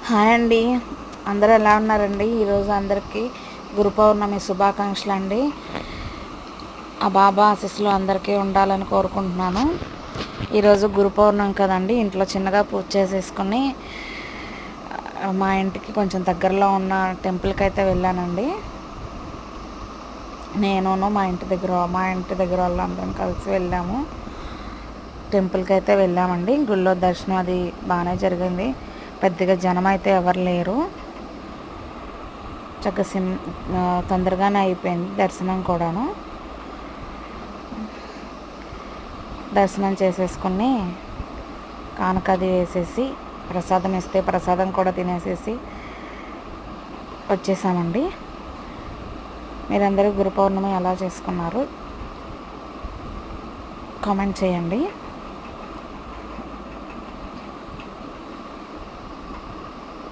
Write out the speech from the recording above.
Hi అండి. అందరూ ఎలా ఉన్నారండి? ఈరోజు అందరికీ గురు పౌర్ణమి శుభాకాంక్షలు అండి. ఆ బాబా ఆశీస్సులు అందరికీ ఉండాలని కోరుకుంటున్నాను. ఈరోజు గురు పౌర్ణమి కదండి, ఇంట్లో చిన్నగా పూజ చేసేసుకొని మా ఇంటికి కొంచెం దగ్గరలో ఉన్న టెంపుల్కి అయితే వెళ్ళానండి. నేను మా ఇంటి దగ్గర వాళ్ళందరం కలిసి వెళ్ళాము. టెంపుల్కి అయితే వెళ్ళామండి. గుళ్ళో దర్శనం అది బాగానే జరిగింది. పెద్దగా జనం అయితే ఎవరు లేరు. తొందరగానే అయిపోయింది దర్శనం కూడాను. దర్శనం చేసేసుకుని కానుకది వేసేసి ప్రసాదం ఇస్తే ప్రసాదం కూడా తినేసేసి వచ్చేసామండి. మీరందరూ గురు పౌర్ణమి ఎలా చేసుకున్నారు కామెంట్ చేయండి.